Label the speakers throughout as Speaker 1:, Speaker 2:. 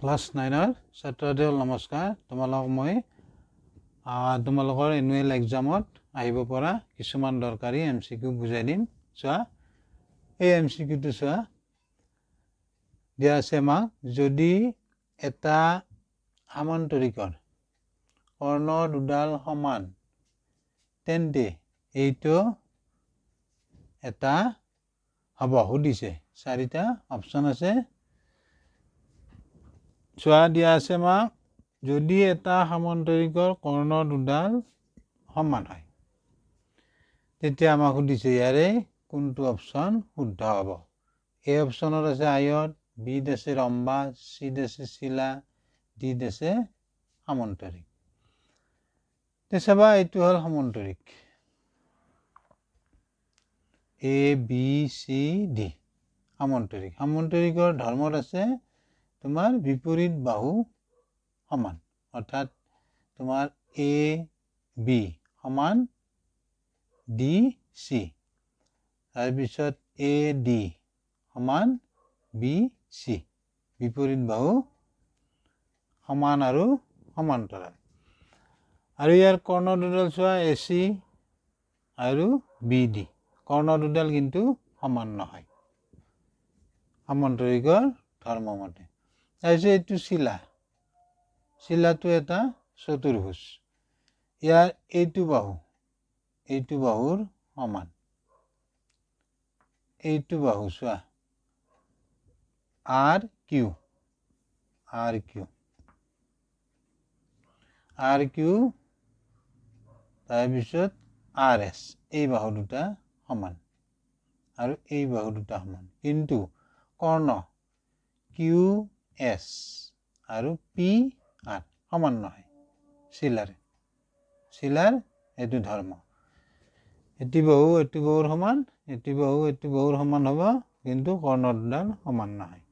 Speaker 1: Class 9ৰ ছাত্ৰসকল নমস্কাৰ। তোমালোকৰ annual এক্সামত আহিব পৰা কিছুমান দৰকাৰী MCQ বুজাই দিম। চোৱা, এই MCQটো চোৱা, দিয়া আছে আমাক, যদি এটা সামান্তৰিকৰ কৰ্ণ দুডাল সমান তেন্তে এইটো এটা হ'ব। সুধিছে, 4টা অপশ্যন আছে। চোৱা, দিয়া আছে আমাক, যদি এটা সামান্তৰিকৰ কৰ্ণ দুডাল সমান হয় তেতিয়া আমাক সুধিছে ইয়াৰে কোনটো অপশ্যন শুদ্ধ হ'ব। এই অপশ্যনত আছে আয়ত, বিত আছে ৰম্বা, চিত আছে চিলা, ডিত আছে সামান্তৰিক। তে চাবা, এইটো হ'ল সামান্তৰিক ABCD সামান্তৰিক। সামান্তৰিকৰ ধৰ্মত আছে তোমাৰ বিপৰীত বাহু সমান, অৰ্থাৎ তোমাৰ AB সমান DC, তাৰপিছত AD সমান BC, বিপৰীত বাহু সমান আৰু সমান্তৰাল। আৰু ইয়াৰ কৰ্ণ দুডাল চোৱা, AC আৰু BD, কৰ্ণ দুডাল কিন্তু সমান নহয় সামান্তৰিকৰ ধৰ্ম মতে। তাৰপিছত এইটো চিলা, চিলাটো এটা চতুৰ্ভুজ। ইয়াৰ এইটো বাহুৰ সমান, এইটো বাহু চোৱা RQ, তাৰপিছত RS, এই বাহু দুটা সমান আৰু এই বাহু দুটা সমান, কিন্তু কৰ্ণ QS আৰু PR সমান নহয় চিলাৰ এইটো ধৰ্ম। এটি বাহু এইটো বাহুৰ সমান, এটি বাহু এইটো বাহুৰ সমান হ'ব, কিন্তু কৰ্ণ দুডাল সমান নহয়।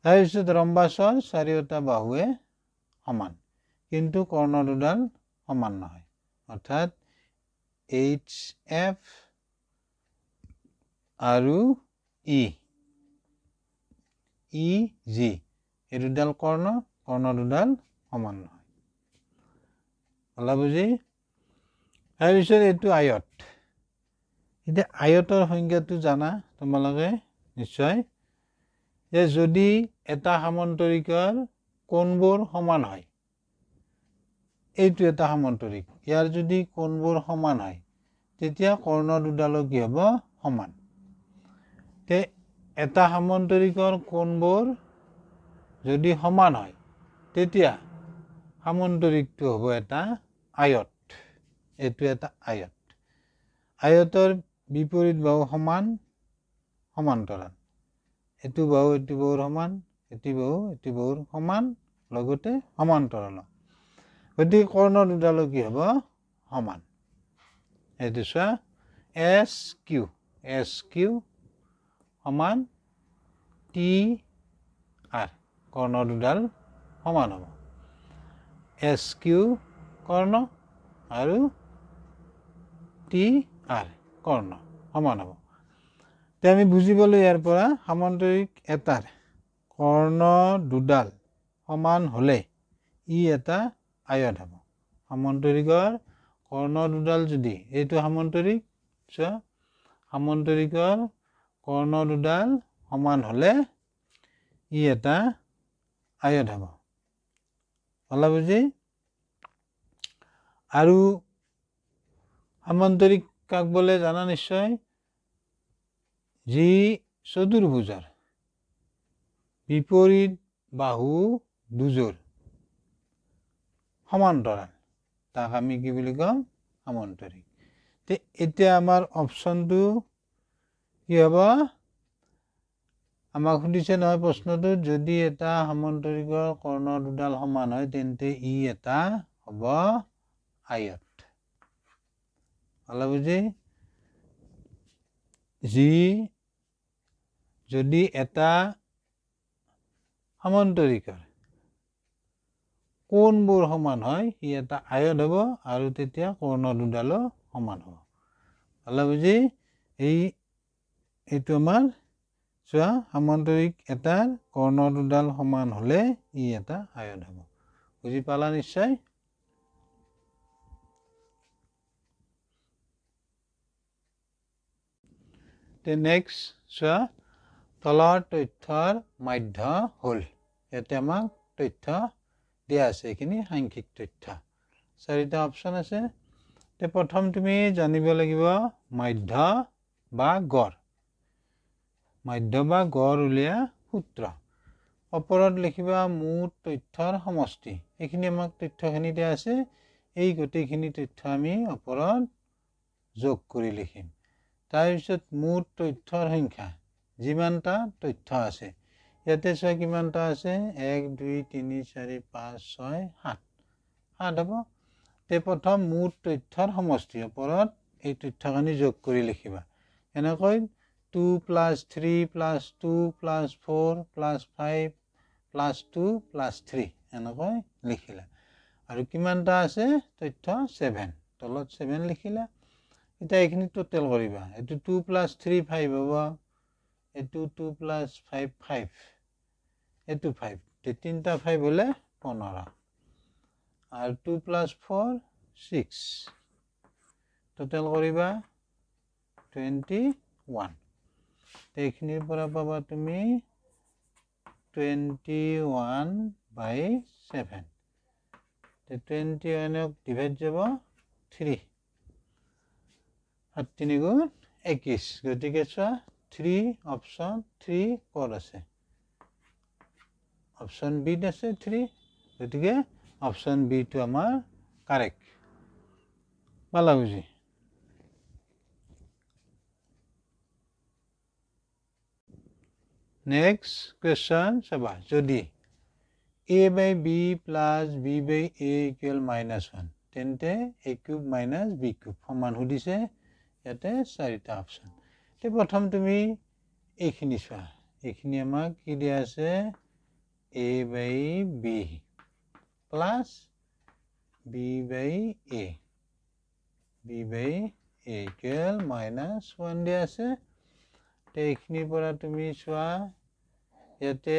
Speaker 1: তাৰপিছত ৰম্বাছৰ চাৰিওটা বাহুৱে সমান, কিন্তু কৰ্ণ দুডাল সমান নহয়, অৰ্থাৎ HF আৰু EG এই দুডাল কৰ্ণ দুডাল সমান নহয়। বুলা বুজি? তাৰপিছত এইটো আয়ত। এতিয়া আয়তৰ সংজ্ঞাটো জানা তোমালোকে নিশ্চয়, যে যদি এটা সামান্তৰিকৰ কোণবোৰ সমান হয়, এইটো এটা সামান্তৰিক, ইয়াৰ যদি কোণবোৰ সমান হয় তেতিয়া কৰ্ণ দুডালো কি হ'ব? সমান। তে এটা সামান্তৰিকৰ কোণবোৰ যদি সমান হয় তেতিয়া সামান্তৰিকটো হ'ব এটা আয়ত। এইটো এটা আয়ত। আয়তৰ বিপৰীত বাহু সমান্তৰাল। এইটো বাহু এইটো বাহুৰ সমান, এইটো বাহু এইটো বাহুৰ সমান, লগতে সমান্তৰাল। গতিকে কৰ্ণ দুডালো কি হ'ব? সমান। এইটো চোৱা, SQ সমান TR, কৰ্ণ দুডাল সমান হ'ব। SQ কৰ্ণ আৰু TR কৰ্ণ সমান হ'ব। তে আমি বুজি পালো ইয়াৰ পৰা, সামান্তৰিক এটাৰ কৰ্ণ দুডাল সমান হ'লে ই এটা আয়ত হ'ব। সামান্তৰিকৰ কৰ্ণ দুডাল যদি, এইটো সামান্তৰিক, চোৱা, সামান্তৰিকৰ কৰ্ণ দুডাল সমান হ'লে ই এটা আয়ত হ'ব। বুলা বুজি? আৰু সামান্তৰিক কাক বোলে জানা নিশ্চয়? যি চতুৰ্ভুজৰ বিপৰীত বাহু দুযোৰ সমান্তৰাল, তাক আমি কি বুলি কম? সামান্তৰিক। তে এতিয়া আমাৰ অপশ্যনটো কি হ'ব? আমাক সুধিছে নহয় প্ৰশ্নটোত, যদি এটা সামান্তৰিকৰ কৰ্ণ দুডাল সমান হয় তেন্তে ই এটা হ'ব আয়ত। বুলা বুজি? যদি এটা সামান্তৰিকৰ কোণবোৰ সমান হয় ই এটা আয়ত হ'ব, আৰু তেতিয়া কৰ্ণ দুডালো সমান হ'ব। বুলা বুজি? এইটো আমাৰ চোৱা সামান্তৰিক এটাৰ কৰ্ণ দুডাল সমান হ'লে ই এটা আয়ত হ'ব। বুজি পালা নিশ্চয়? নেক্সট চোৱা তলৰ তথ্যৰ মাধ্য হ'ল। ইয়াতে আমাক তথ্য দিয়া আছে, এইখিনি সাংখ্যিক তথ্য। 4টা অপশ্যন আছে। প্ৰথম তুমি জানিব লাগিব মাধ্য বা গড়। মাধ্য বা গড় উলিওৱা সূত্ৰ। ওপৰত লিখিবা মুঠ তথ্যৰ সমষ্টি। এইখিনি আমাক তথ্যখিনি দিয়া আছে, এই গোটেইখিনি তথ্য আমি ওপৰত যোগ কৰি লিখিম। তাৰপিছত মুঠ তথ্যৰ সংখ্যা, যিমানটা তথ্য আছে। ইয়াতে চোৱা কিমানটা আছে, 1 2 3 4 5 6 7 7 হ'ব। প্ৰথম মুঠ তথ্যৰ সমষ্টি, ওপৰত এই তথ্যখিনি যোগ কৰি লিখিবা। এনেকৈ 2 + 3 + 2 + 4 + 5 + 2 + 3 এনেকৈ লিখিলা। আৰু কিমানটা আছে তথ্য, 7। তলত 7 লিখিলা। এতিয়া এইখিনি টোটেল কৰিবা। এইটো 2 + 3 5 হ'ব, এইটো 2 + 5 5, এইটো 5, তিনিটা 5 হ'লে 15, আৰু 2 + 4 6, টোটেল কৰিবা 21। এইখিনিৰ পৰা পাবা তুমি 21/7। 21ক ডিভাইড যাব 3, 7 3 গুণ 21। গতিকে চোৱা 3 অপশ্যন 3 ক'ত আছে, অপশ্যন বিত আছে 3। গতিকে অপশ্যন বিটো আমাৰ কাৰেক্ট। পালা বুজি? নেক্সট কুৱেশ্যন চাবা, যদি a/b + b/a = -1, তেন্তে a³ - b³ সমান সুধিছে। ইয়াতে 4টা অপশ্যন। প্ৰথম তুমি এইখিনি চোৱা, এইখিনি আমাক কি দিয়া আছে, a/b + b/a, b/a = -1 দিয়া আছে। এইখিনিৰ পৰা তুমি চোৱা, ইয়াতে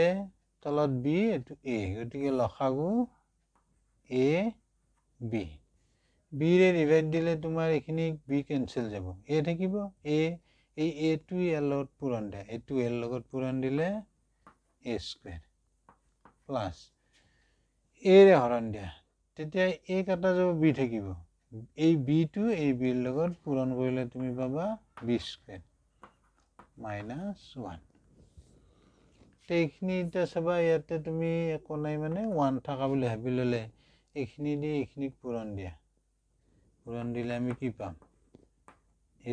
Speaker 1: তলত b, এইটো a, গতিকে লসাগু a/b। bৰে ডিভাইড দিলে তোমাৰ এইখিনি b কেঞ্চেল যাব, a থাকিব। a, এই aটো ইয়াৰ লগত পূৰণ দিয়া, এইটো a লগত পূৰণ দিলে a² প্লাছ aৰে হৰণ দিয়া, তেতিয়া a কাটা যাব, b থাকিব। এই bটো এই bৰ লগত পূৰণ কৰিলে তুমি পাবা b² -1। এইখিনি এতিয়া চাবা, ইয়াতে তুমি একো নাই মানে 1 থকা বুলি ভাবি ল'লে এইখিনি দি এইখিনিক পূৰণ দিয়া। পূৰণ দিলে আমি কি পাম, a² +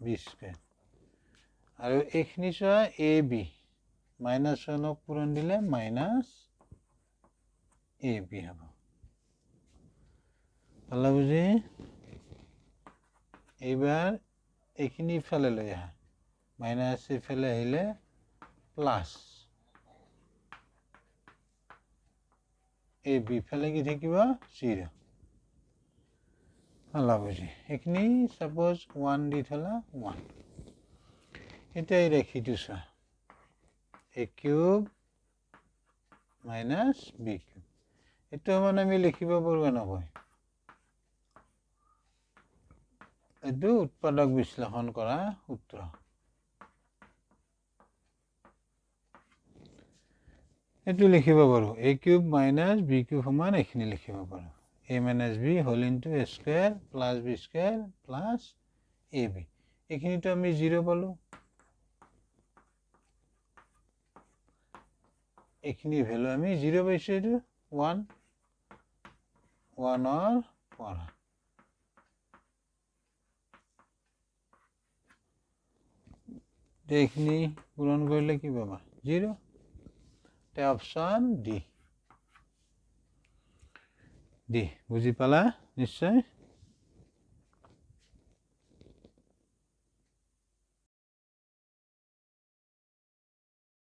Speaker 1: b²। আৰু এইখিনি চোৱা ab, -1ক পূৰণ দিলে -ab হ'ব। পালা বুজি? এইবাৰ এইখিনি ইফালে লৈ আহা, মাইনাছ ইফালে আহিলে প্লাছ, ab ইফালে কি থাকিব, 0। পালা বুজি? এইখিনি ছাপ'জ 1 দি থলা, 1। এতিয়া এই ৰেখীটো চোৱা, a³ - b³। এইটো মানে আমি লিখিব পাৰোঁ এনেকৈ, এইটো উৎপাদক বিশ্লেষণ কৰা সূত্ৰ। এইটো লিখিব পাৰোঁ, a³ - b³ সমান এইখিনি লিখিব পাৰোঁ, a - b whole into a² + b² + ab। এইখিনিতো আমি 0 পালোঁ। এইখিনিৰ ভেলু আমি 0 পাইছোঁ, এইটো 1ৰ পৰা। এইখিনি পূৰণ কৰিলে কি পাবা, 0। Option D. বুজি পালা নিশ্চয়?